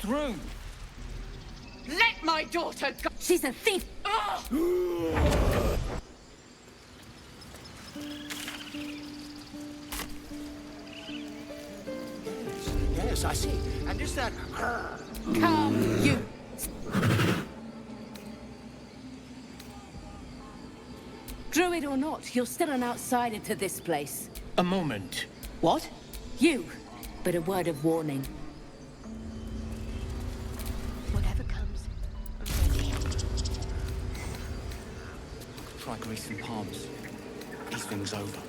through. Let my daughter go! She's a thief! Yes, I see. And is that... Come, you! Druid or not, you're still an outsider to this place. A moment. What? You. But a word of warning. Whatever comes, I'm ready. Try greasing palms. Evening's over.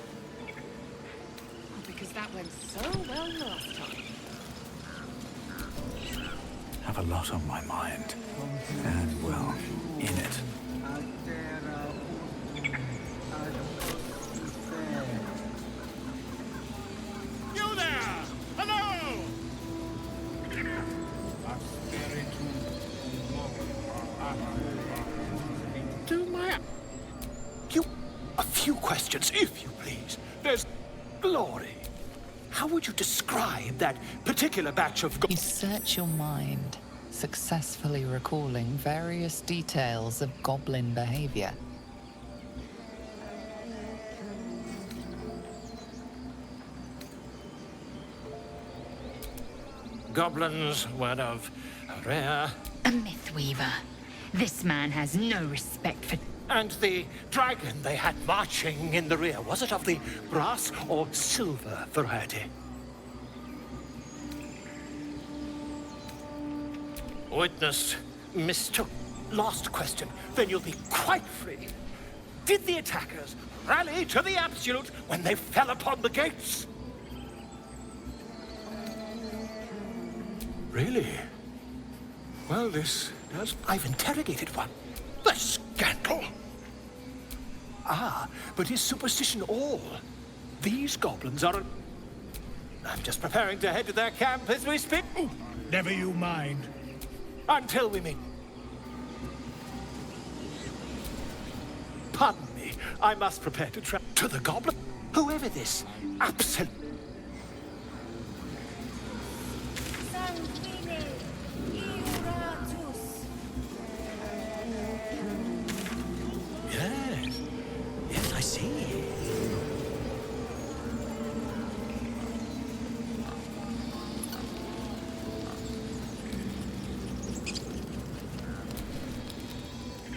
Because that went so well last time. Have a lot on my mind. And, well, in it. You there! Hello! Do my... You... A few questions, if you please. There's... glory. How would you describe that particular batch of... You search your mind, successfully recalling various details of goblin behavior. Goblins were of rare... A myth weaver. This man has no respect for... And the dragon they had marching in the rear, was it of the brass or silver variety? Witness mistook. Last question, then you'll be quite free. Did the attackers rally to the absolute when they fell upon the gates? Really? Well, this does... I've interrogated one. The scandal! Ah, but is superstition all? These goblins are... I'm just preparing to head to their camp as we speak. Never you mind. Until we meet. Pardon me, I must prepare to travel to the goblin. Whoever this absolute... Yes. Yes, I see.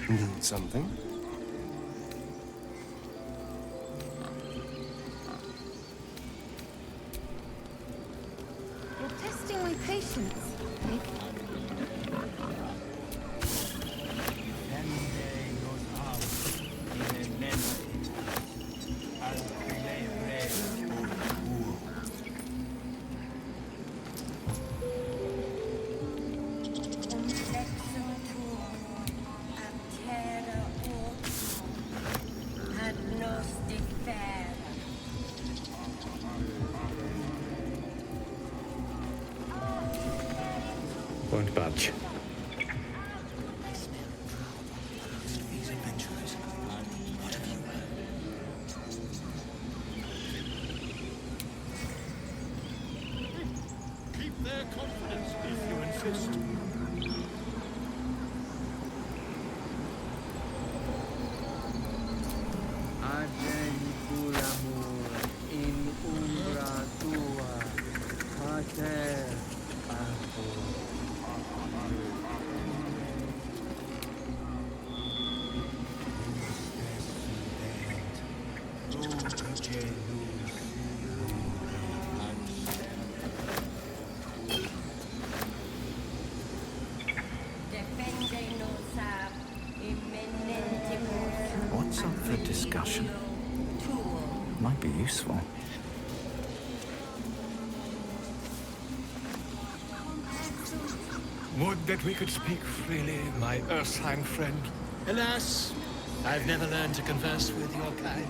Need something? You're testing my patience. Won't budge. These adventurers, what have you heard? Keep their confidence if you insist. in umbra tua, pater, What's up for discussion? Might be useful. Would that we could speak freely, my Ursine friend. Alas, I've never learned to converse with your kind.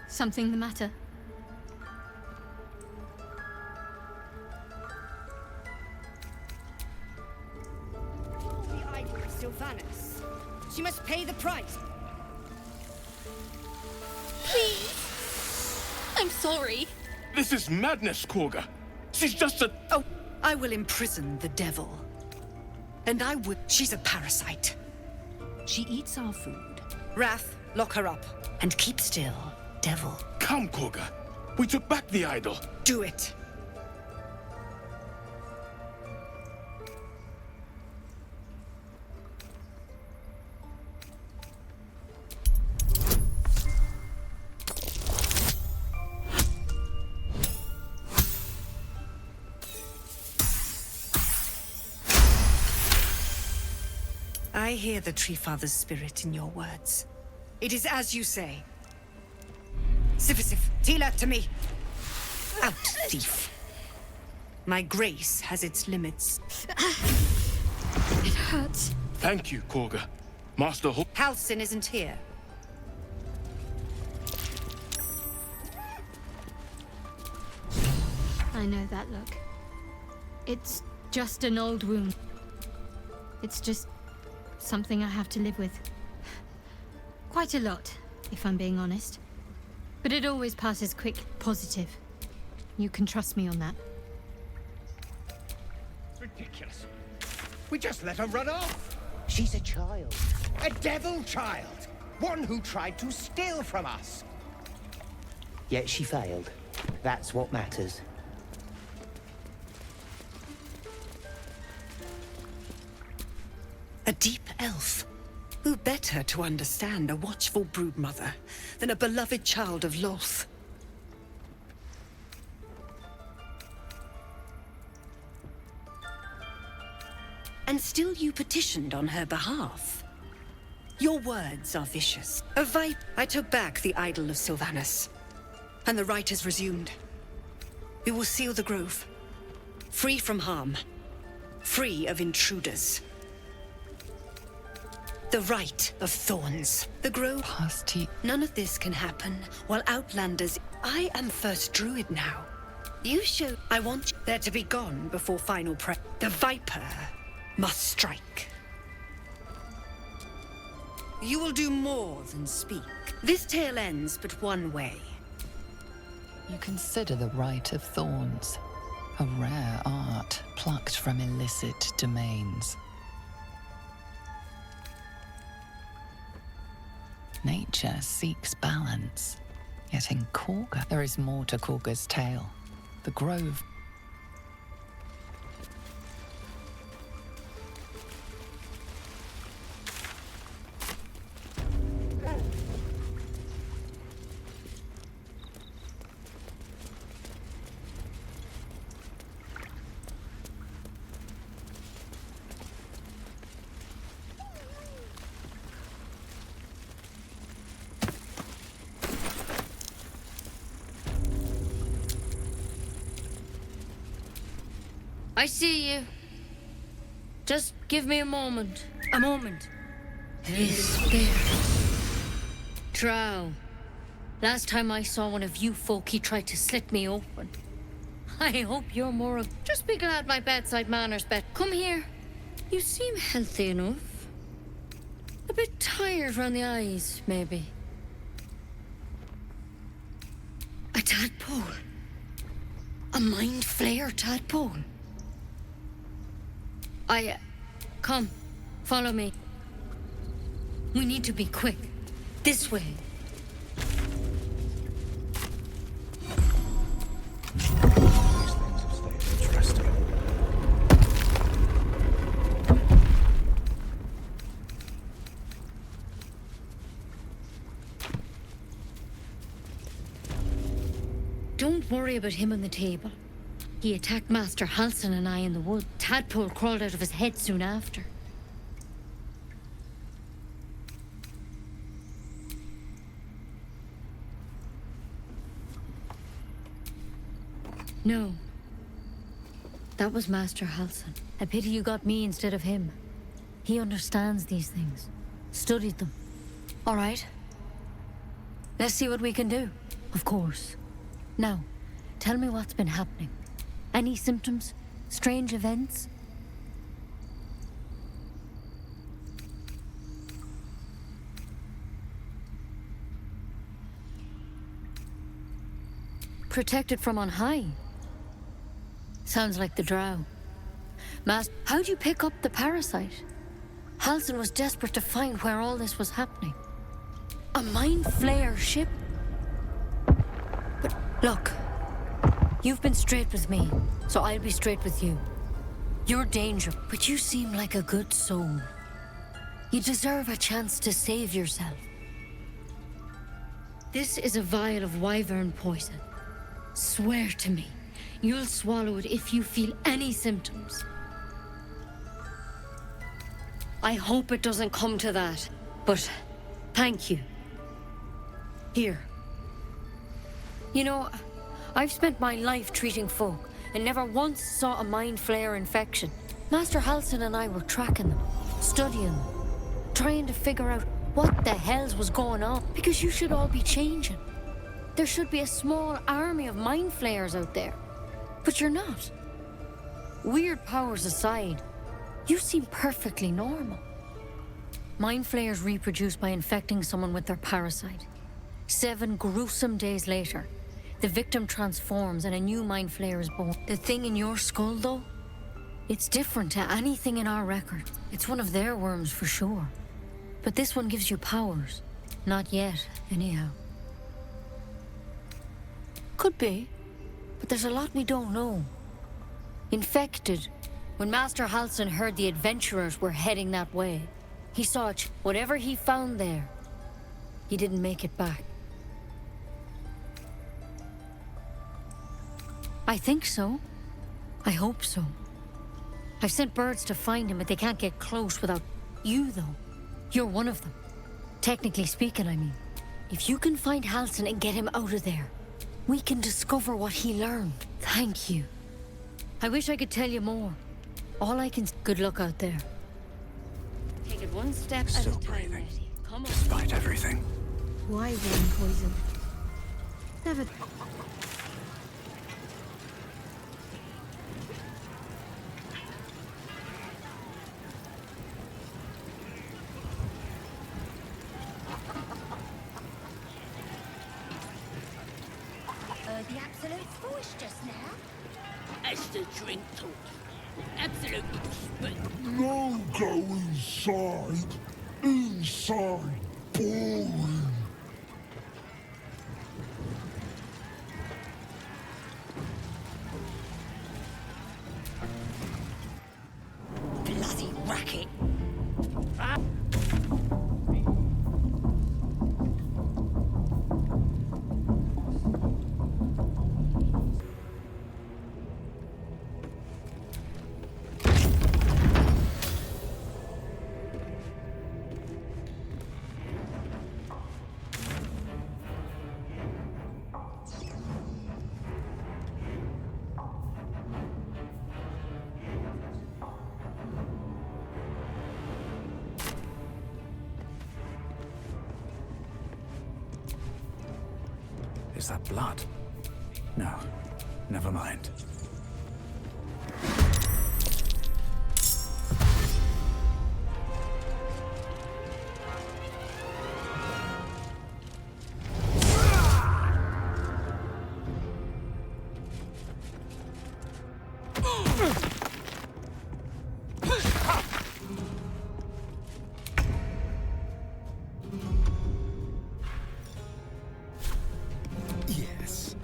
Something the matter? The idol of Sylvanas. She must pay the price. Please. I'm sorry. This is madness, Korga. She's just a... Oh, I will imprison the devil. And I would... She's a parasite. She eats our food. Wrath, lock her up. And keep still, devil. Come, Korga. We took back the idol. Do it. I hear the Tree Father's spirit in your words. It is as you say. Sifisif, Tila to me. Out, thief. My grace has its limits. It hurts. Thank you, Korga. Master Halsin isn't here. I know that look. It's just an old wound. It's just something I have to live with. Quite a lot, if I'm being honest. But it always passes quick, positive. You can trust me on that. It's ridiculous. We just let her run off. She's a child. A devil child. One who tried to steal from us. Yet she failed. That's what matters. A deep elf. Who better to understand a watchful broodmother than a beloved child of Loth? And still you petitioned on her behalf. Your words are vicious. I took back the idol of Sylvanas, and the rite is resumed. We will seal the grove, free from harm, free of intruders. The rite of thorns. The grove. None of this can happen while Outlanders. I am first druid now. You show. I want there to be gone before final prey. The Viper must strike. You will do more than speak. This tale ends but one way. You consider the Rite of Thorns a rare art plucked from illicit domains. Nature seeks balance, yet in Korga there is more to Korga's tale. The grove. I see you. Just give me a moment. A moment. This there. Drow. Last time I saw one of you folk, he tried to slit me open. I hope you're more of... Just be glad my bedside manner's bet. Come here. You seem healthy enough. A bit tired round the eyes, maybe. A tadpole. A mind flayer tadpole. Come, follow me. We need to be quick. This way. These things have stayed interesting. Don't worry about him on the table. He attacked Master Halsim and I in the wood. Tadpole crawled out of his head soon after. No. That was Master Halsim. A pity you got me instead of him. He understands these things. Studied them. All right. Let's see what we can do. Of course. Now, tell me what's been happening. Any symptoms? Strange events? protected from on high. Sounds like the drow. How'd you pick up the parasite? Halsin was desperate to find where all this was happening. A mind flayer ship? But look, you've been straight with me, so I'll be straight with you. You're dangerous, but you seem like a good soul. You deserve a chance to save yourself. This is a vial of wyvern poison. Swear to me, you'll swallow it if you feel any symptoms. I hope it doesn't come to that, but thank you. Here. You know, I've spent my life treating folk and never once saw a mind flayer infection. Master Halsin and I were tracking them, studying them, trying to figure out what the hells was going on, because you should all be changing. There should be a small army of mind flayers out there, but you're not. Weird powers aside, you seem perfectly normal. Mind flayers reproduce by infecting someone with their parasite. 7 gruesome days later, the victim transforms and a new mind flayer is born. The thing in your skull, though, it's different to anything in our record. It's one of their worms for sure. But this one gives you powers. Not yet, anyhow. Could be, but there's a lot we don't know. Infected. When Master Halsin heard the adventurers were heading that way, he saw whatever he found there. He didn't make it back. I think so. I hope so. I've sent birds to find him, but they can't get close without you, though. You're one of them. Technically speaking, I mean. If you can find Halsin and get him out of there, we can discover what he learned. Thank you. I wish I could tell you more. All I can... Good luck out there. Take it one step at a time, Nettie. Come on. Despite everything. Wyvern poison. Never... The absolute voice just now. As the drink talk. Absolutely. No go inside. Inside. Boring. Bloody racket. Is that blood? No, never mind. Yes.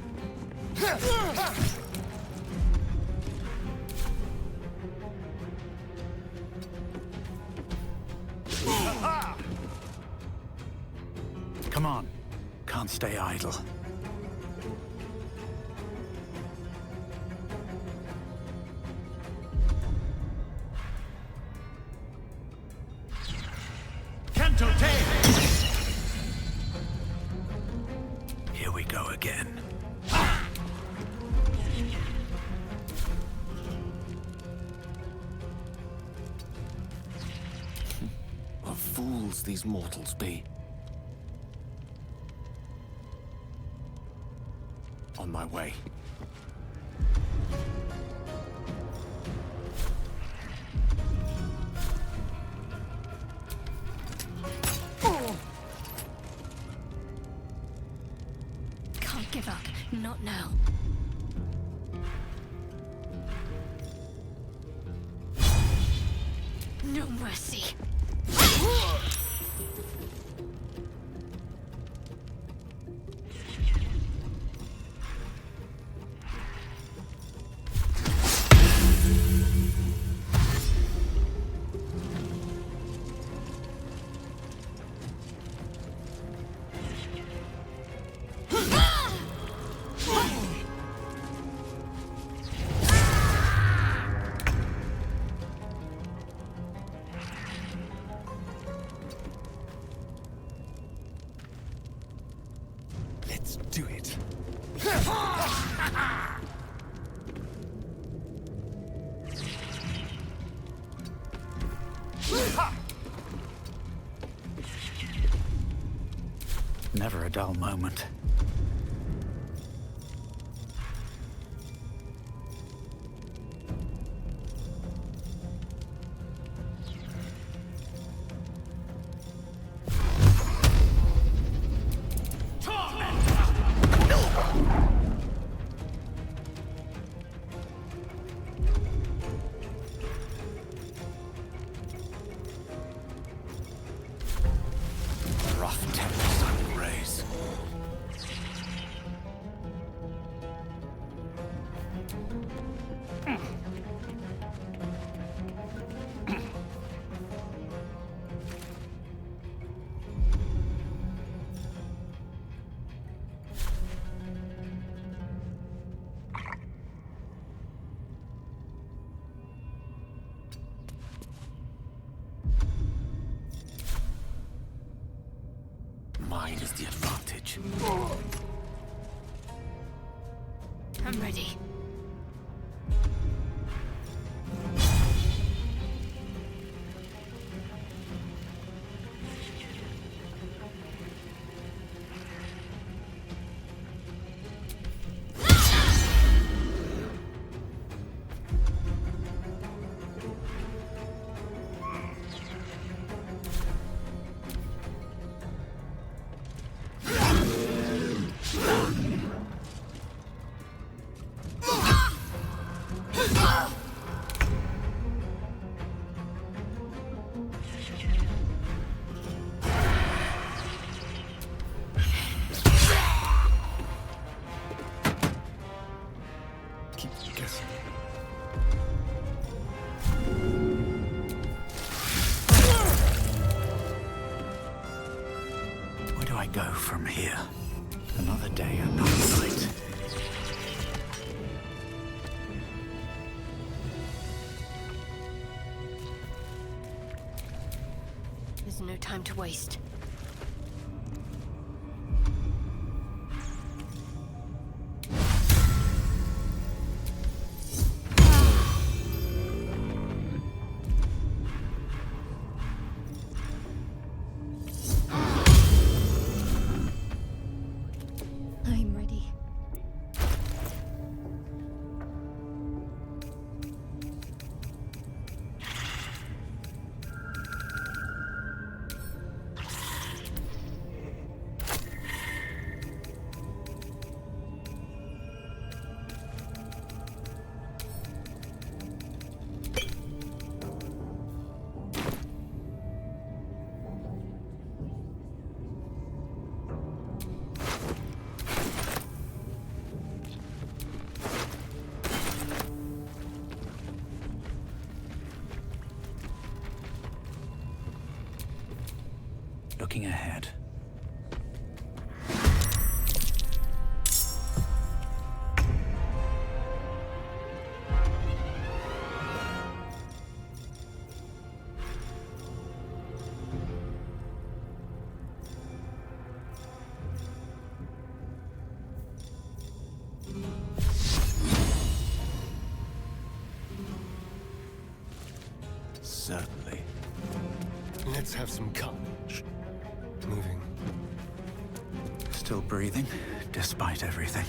Come on. Can't stay idle. Canto Te! Here we go again. What fools these mortals be. On my way. Can't give up. Not now. No mercy. Let's do it. Never a dull moment. Rough tempest I will raise. Mine is the advantage. I'm ready. Keep guessing. Where do I go from here? Another day, another night. There's no time to waste. I'm ready. Looking ahead. Certainly. Let's have some courage. Moving. Still breathing, despite everything.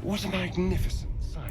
What a magnificent sight.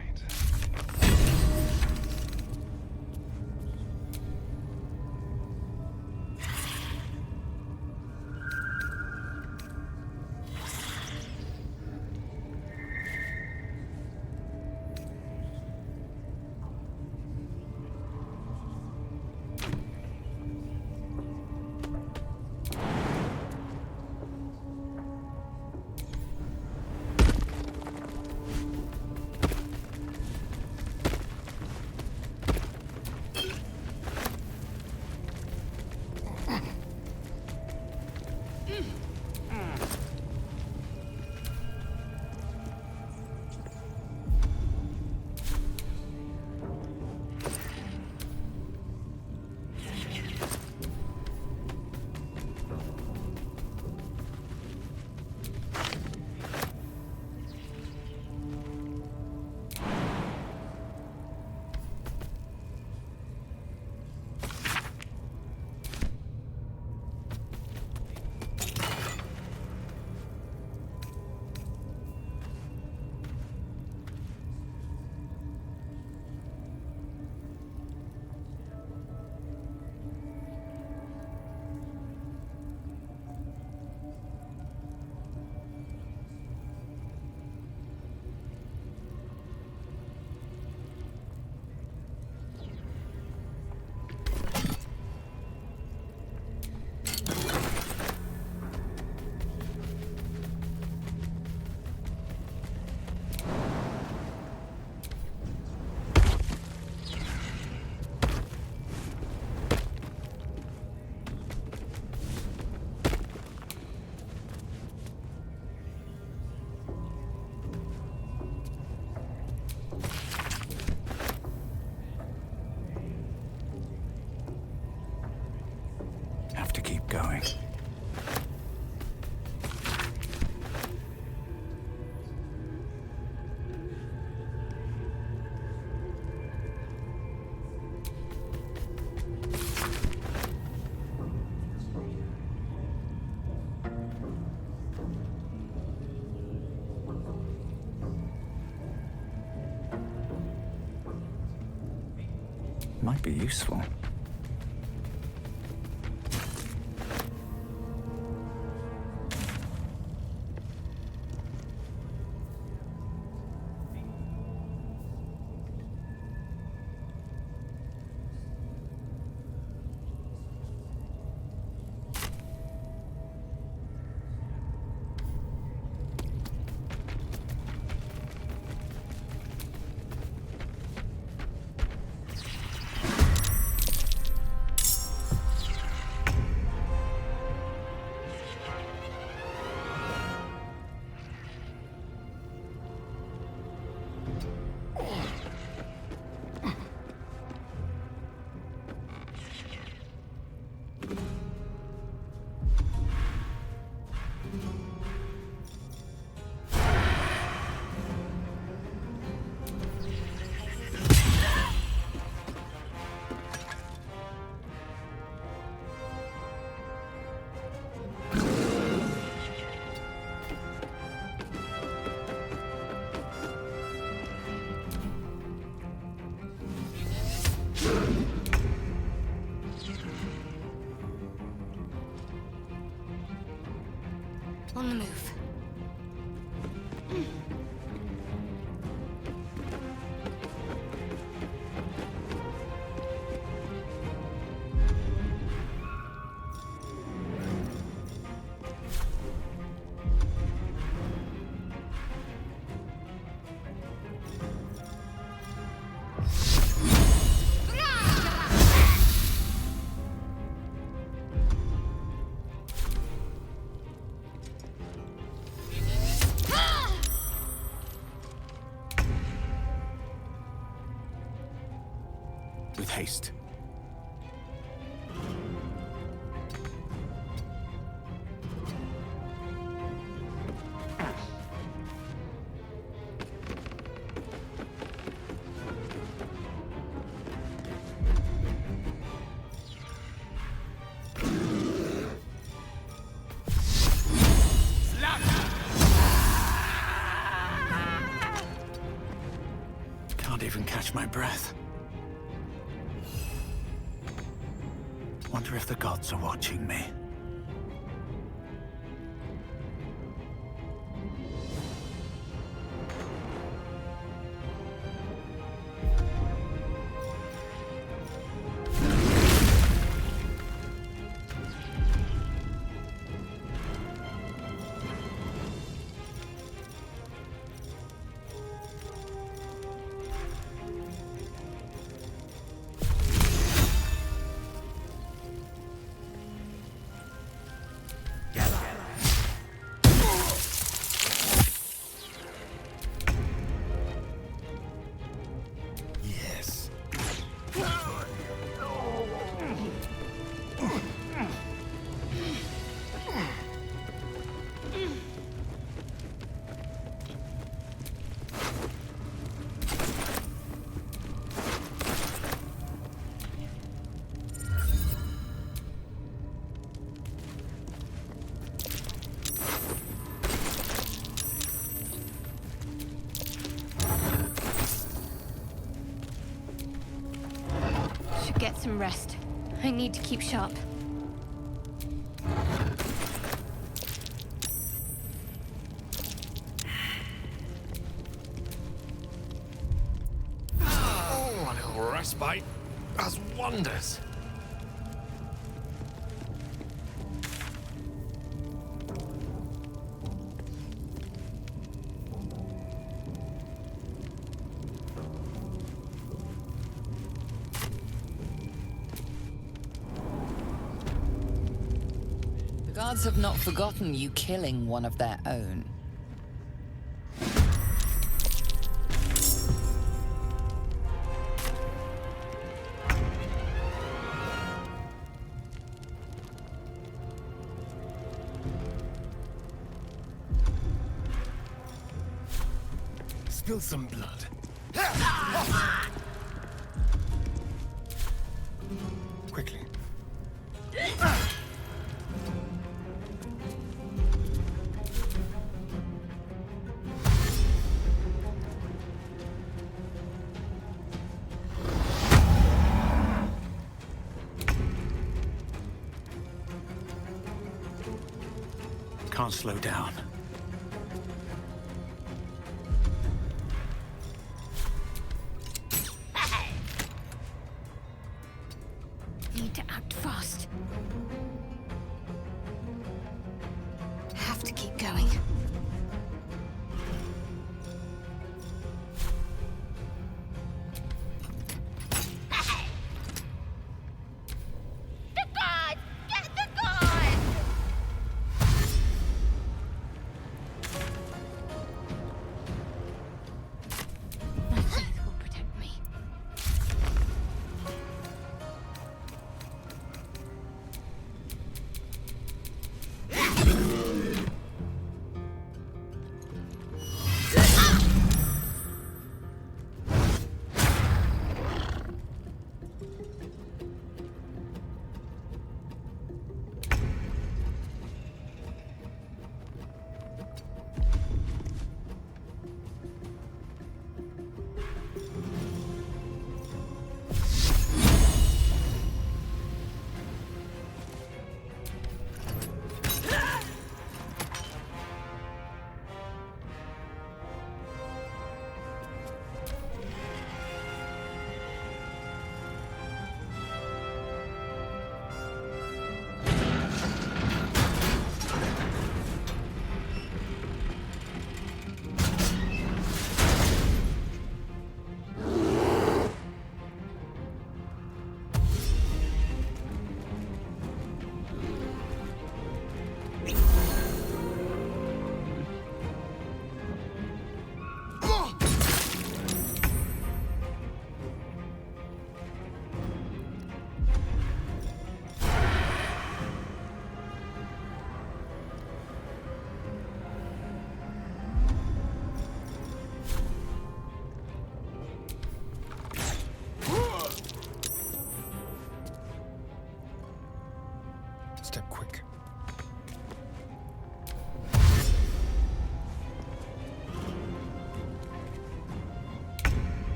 Have to keep going. Might be useful. On the move. With haste. catch my breath. Wonder if the gods are watching me. Get some rest. I need to keep sharp. Oh, a little respite does wonders. The guards have not forgotten you killing one of their own. Spill some blood. Quickly. Can't slow down. Need to act fast. Have to keep going. The gods! Get the gods! My faith will protect me.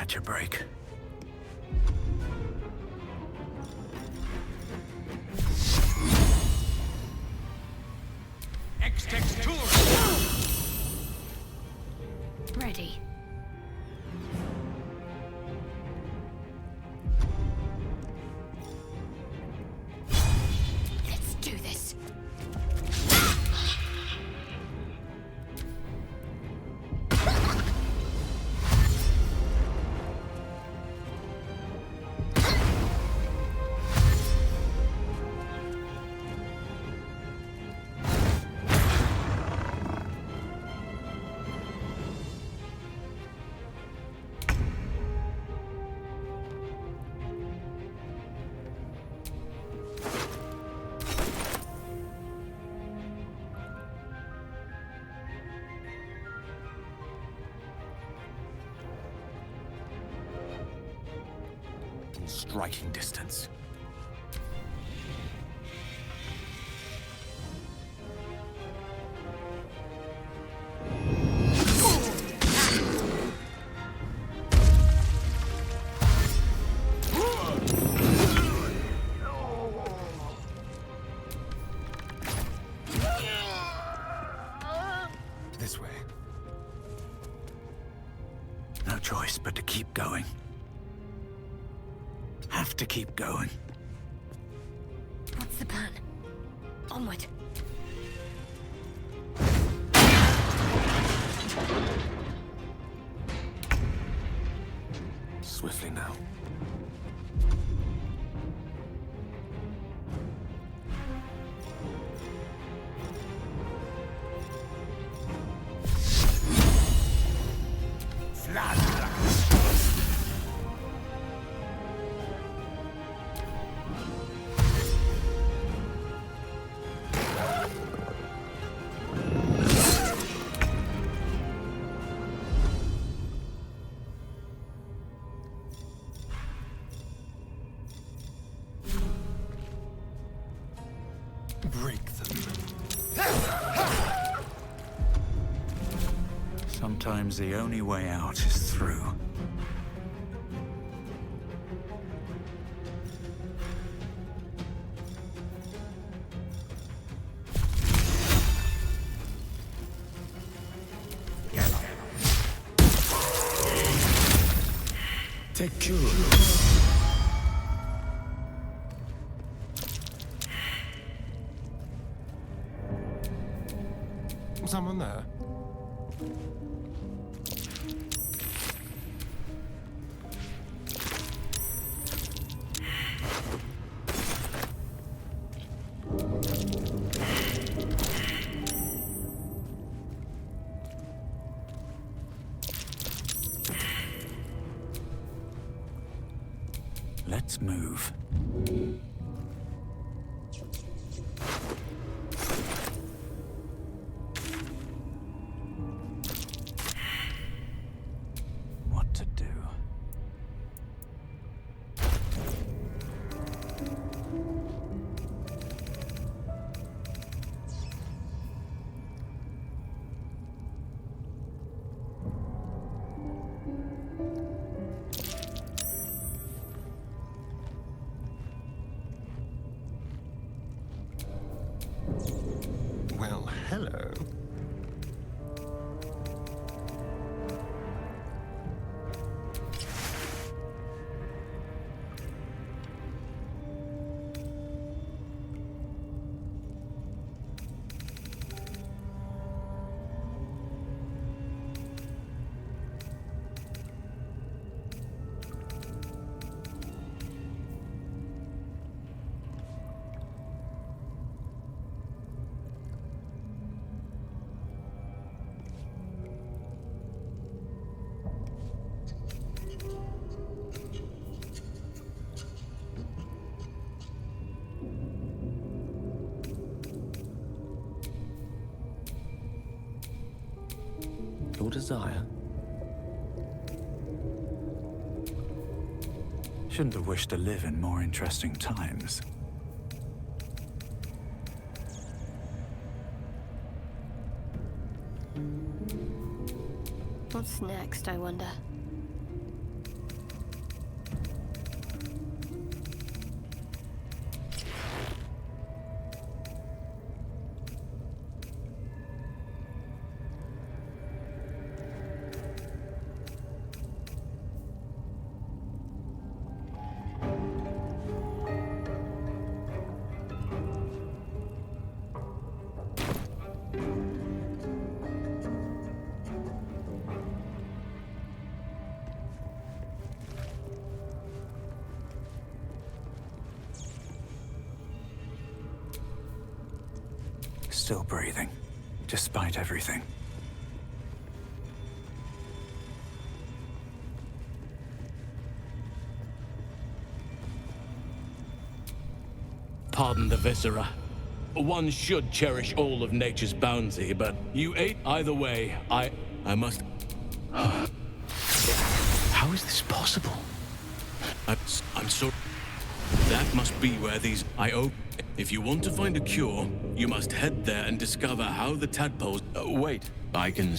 catch a break. Ready. Let's do this. Striking distance. This way. No choice but to keep going. Have to keep going. What's the plan? Onward. Swiftly now. Break them. Sometimes the only way out is through. Take cure. Someone there? Let's move. What to do? Well, hello. Your desire? Shouldn't have wished to live in more interesting times. What's next, I wonder? still breathing, despite everything. Pardon the viscera. One should cherish all of nature's bounty, but you ate either way. I must... How is this possible? I'm sorry. That must be where these... If you want to find a cure, you must head there and discover how the tadpoles... wait, I can...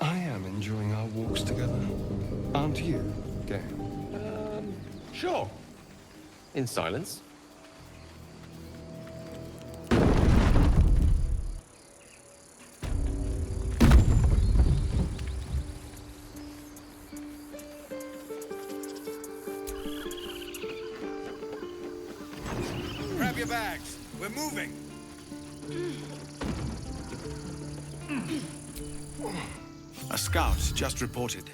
I am enjoying our walks together. Aren't you, Gale? Sure. In silence. Grab your bags. We're moving. A scout just reported.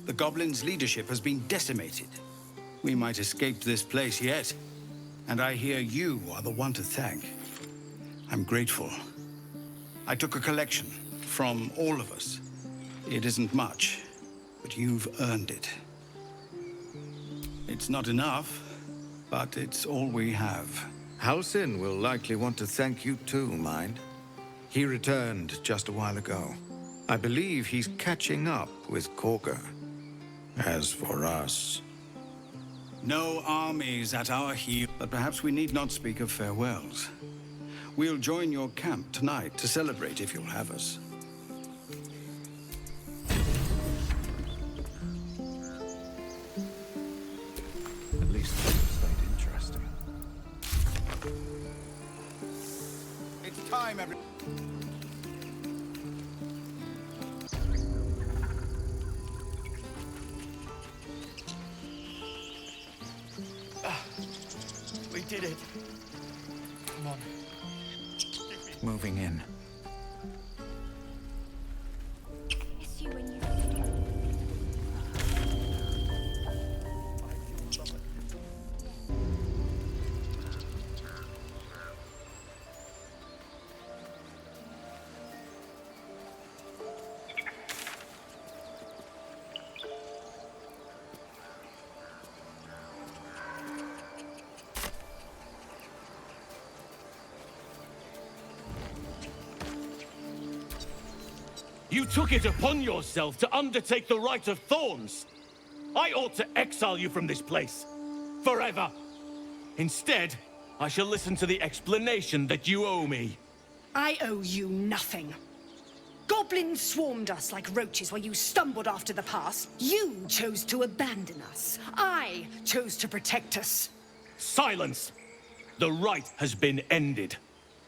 The goblins' leadership has been decimated. We might escape this place yet. And I hear you are the one to thank. I'm grateful. I took a collection from all of us. It isn't much, but you've earned it. It's not enough, but it's all we have. Halsin will likely want to thank you too, mind. He returned just a while ago. I believe he's catching up with Korga. As for us... No armies at our heel, but perhaps we need not speak of farewells. We'll join your camp tonight to celebrate if you'll have us. At least things stayed interesting. It's time, everyone. We did it. Come on. Moving in. It's you when you... You took it upon yourself to undertake the Rite of Thorns. I ought to exile you from this place. Forever. Instead, I shall listen to the explanation that you owe me. I owe you nothing. Goblins swarmed us like roaches while you stumbled after the past. You chose to abandon us. I chose to protect us. Silence! The rite has been ended.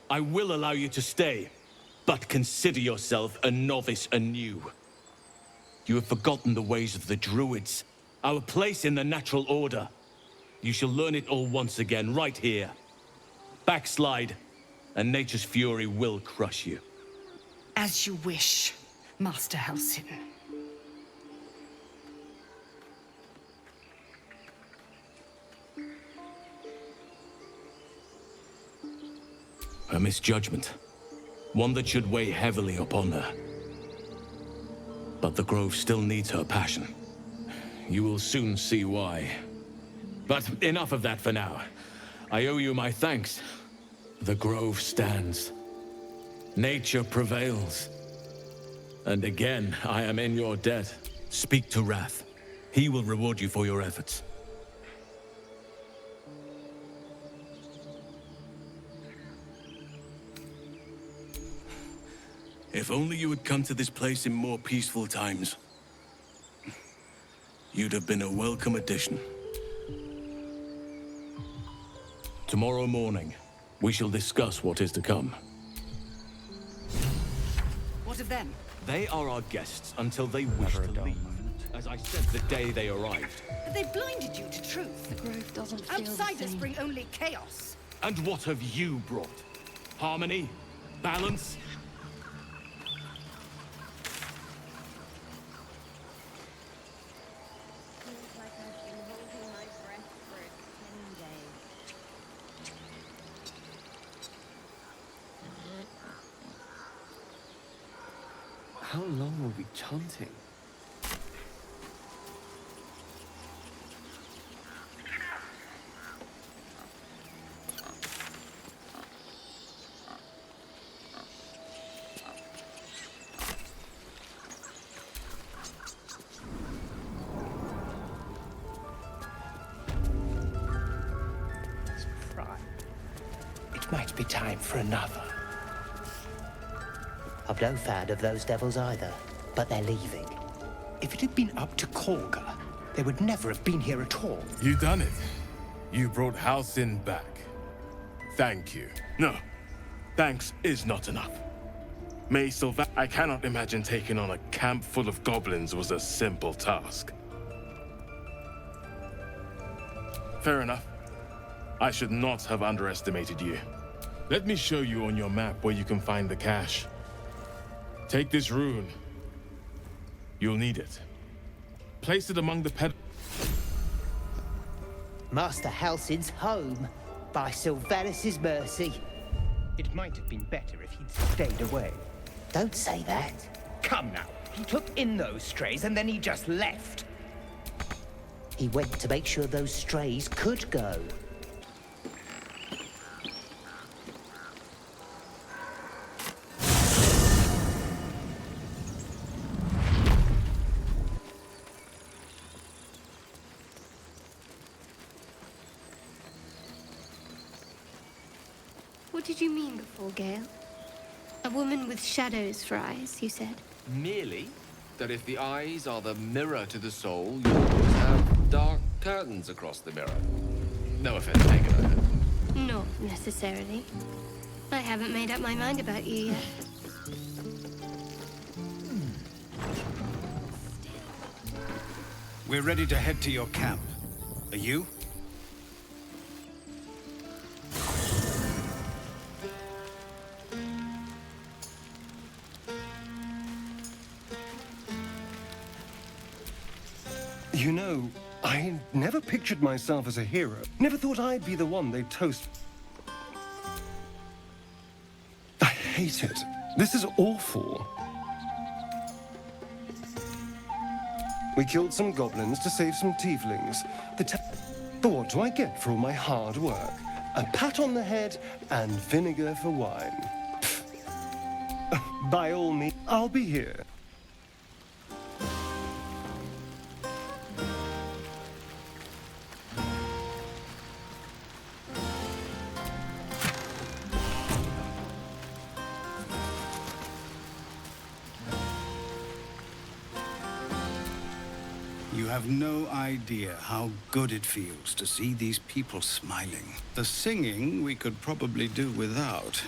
I will allow you to stay, but consider yourself a novice anew. You have forgotten the ways of the Druids, our place in the natural order. You shall learn it all once again, right here. Backslide, and nature's fury will crush you. As you wish, Master Halsim. A misjudgment. One that should weigh heavily upon her. But the Grove still needs her passion. You will soon see why. But enough of that for now. I owe you my thanks. The Grove stands. Nature prevails. And again, I am in your debt. Speak to Wrath. He will reward you for your efforts. If only you had come to this place in more peaceful times. You'd have been a welcome addition. Tomorrow morning, we shall discuss what is to come. What of them? They are our guests until they wish to leave. As I said the day they arrived. Have they blinded you to truth? The Grove doesn't feel Outsiders the same. bring only chaos. And what have you brought? Harmony? Balance? Feels like I've been holding my breath for 10 days. How long were we chanting? It might be time for another. I'm no fan of those devils either, but they're leaving. If it had been up to Korga, they would never have been here at all. You done it. You brought Halsim back. Thank you. No. Thanks is not enough. I cannot imagine taking on a camp full of goblins was a simple task. Fair enough. I should not have underestimated you. Let me show you on your map where you can find the cache. Take this rune. You'll need it. Place it among the Master Halsim's home, by Sylvanus' mercy. It might have been better if he'd stayed away. Don't say that. Come now. He took in those strays and then he just left. He went to make sure those strays could go. What did you mean before, Gale? A woman with shadows for eyes, you said? Merely that if the eyes are the mirror to the soul, you always have dark curtains across the mirror. No offense taken, I hope. Not necessarily. I haven't made up my mind about you yet. We're ready to head to your camp. Are you? You know, I never pictured myself as a hero. Never thought I'd be the one they'd toast. I hate it. This is awful. We killed some goblins to save some tieflings. But what do I get for all my hard work? A pat on the head and vinegar for wine. Pfft. By all means, I'll be here. You have no idea how good it feels to see these people smiling. The singing we could probably do without.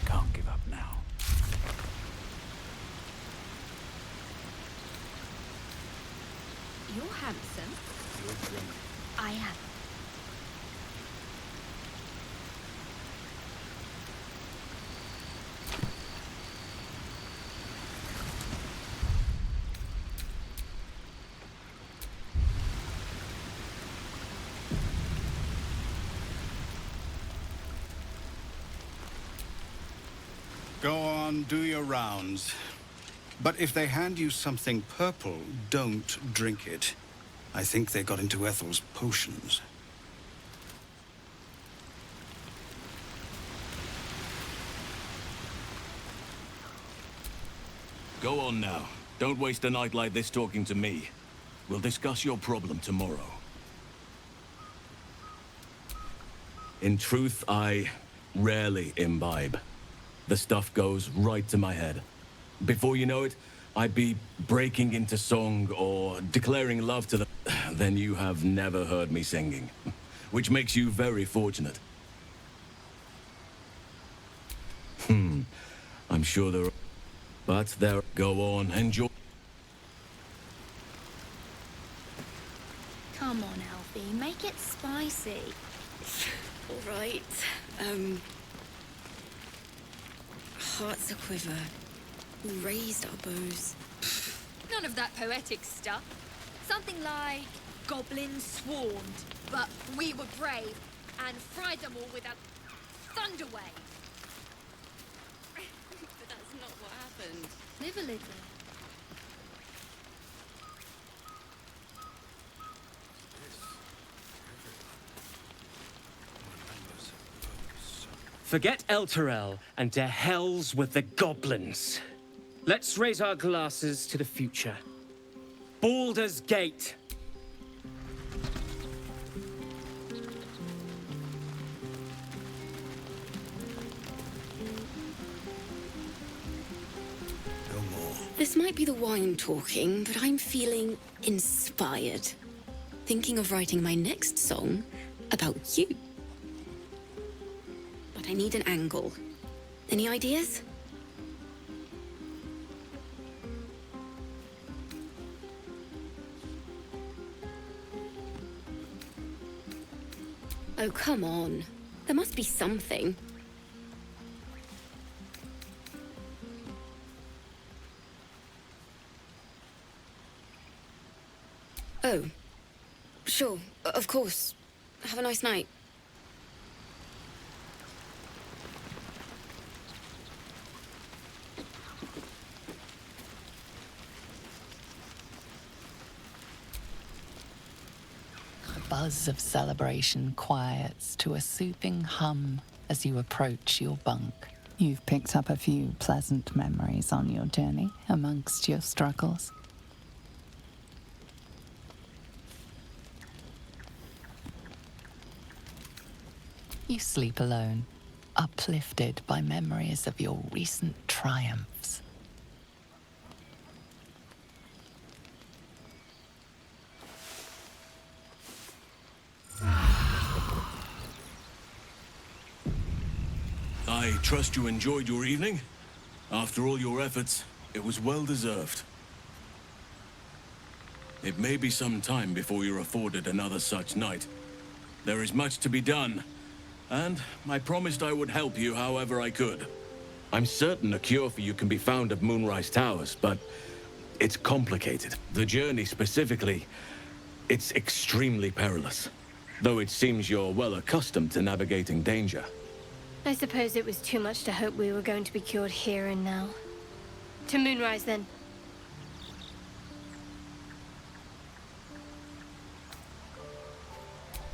Can't give up now. You're handsome. You're drunk. I am. Go on, do your rounds. But if they hand you something purple, don't drink it. I think they got into Ethel's potions. Go on now. Don't waste a night like this talking to me. We'll discuss your problem tomorrow. In truth, I rarely imbibe. The stuff goes right to my head. Before you know it, I'd be breaking into song or declaring love to the... Then you have never heard me singing, which makes you very fortunate. I'm sure there are... But there... Go on, enjoy... Come on, Alfie, make it spicy. All right. Hearts a quiver. We raised our bows. None of that poetic stuff. Something like goblins swarmed, but we were brave and fried them all with a thunder wave. But that's not what happened. Live a little. Forget Elturel and to hells with the goblins. Let's raise our glasses to the future. Baldur's Gate. This might be the wine talking, but I'm feeling inspired. Thinking of writing my next song about you. But I need an angle. Any ideas? Oh, come on. There must be something. Oh. Sure. Of course. Have a nice night. The buzz of celebration quiets to a soothing hum as you approach your bunk. You've picked up a few pleasant memories on your journey amongst your struggles. You sleep alone, uplifted by memories of your recent triumphs. I trust you enjoyed your evening. After all your efforts, it was well deserved. It may be some time before you're afforded another such night. There is much to be done, and I promised I would help you however I could. I'm certain a cure for you can be found at Moonrise Towers, but it's complicated. The journey specifically, it's extremely perilous, though it seems you're well accustomed to navigating danger. I suppose it was too much to hope we were going to be cured here and now. To Moonrise, then.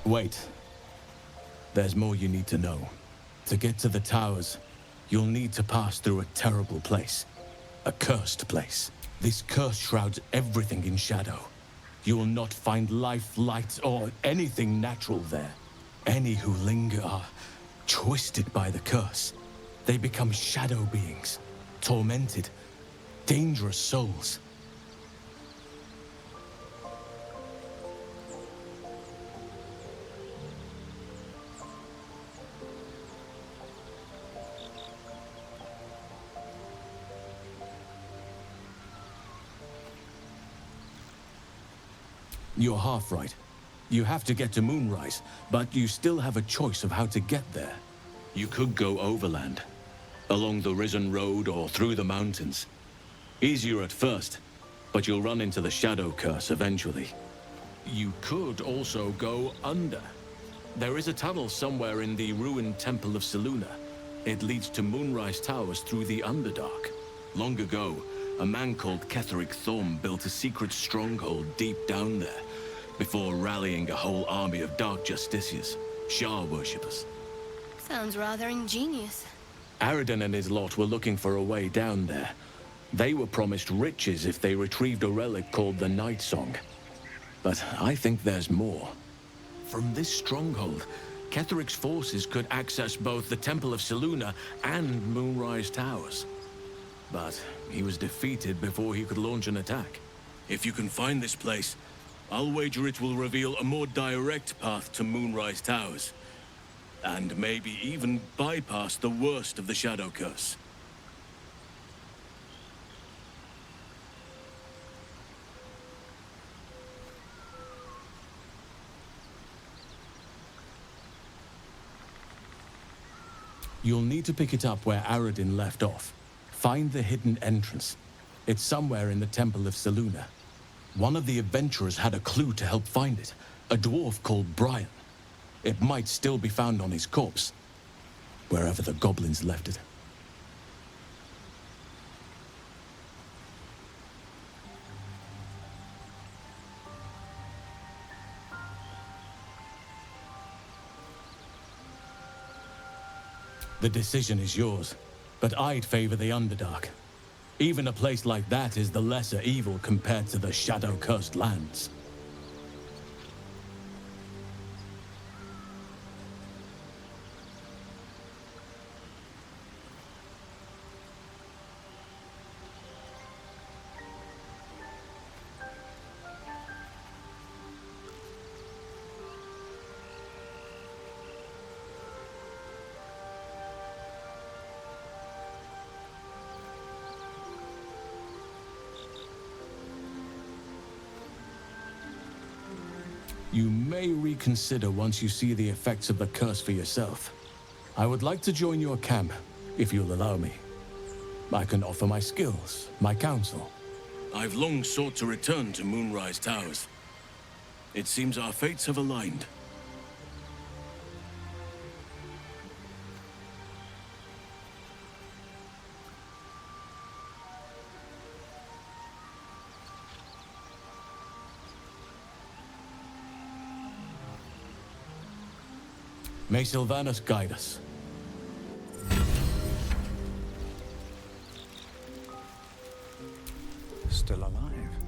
Wait. There's more you need to know. To get to the towers, you'll need to pass through a terrible place. A cursed place. This curse shrouds everything in shadow. You will not find life, light, or anything natural there. Any who linger are twisted by the curse. They become shadow beings, tormented, dangerous souls. You're half right. You have to get to Moonrise, but you still have a choice of how to get there. You could go overland, along the Risen Road or through the mountains. Easier at first, but you'll run into the Shadow Curse eventually. You could also go under. There is a tunnel somewhere in the ruined Temple of Selûne. It leads to Moonrise Towers through the Underdark. Long ago, a man called Ketheric Thorm built a secret stronghold deep down there, before rallying a whole army of Dark Justiciars, Shah worshippers. Sounds rather ingenious. Aradin and his lot were looking for a way down there. They were promised riches if they retrieved a relic called the Night Song. But I think there's more. From this stronghold, Ketheric's forces could access both the Temple of Selûne and Moonrise Towers. But he was defeated before he could launch an attack. If you can find this place, I'll wager it will reveal a more direct path to Moonrise Towers. And maybe even bypass the worst of the Shadow Curse. You'll need to pick it up where Aradin left off. Find the hidden entrance. It's somewhere in the Temple of Selûne. One of the adventurers had a clue to help find it. A dwarf called Brian. It might still be found on his corpse. Wherever the goblins left it. The decision is yours, but I'd favor the Underdark. Even a place like that is the lesser evil compared to the shadow-cursed lands. You may reconsider once you see the effects of the curse for yourself. I would like to join your camp, if you'll allow me. I can offer my skills, my counsel. I've long sought to return to Moonrise Towers. It seems our fates have aligned. May Sylvanas guide us. Still alive.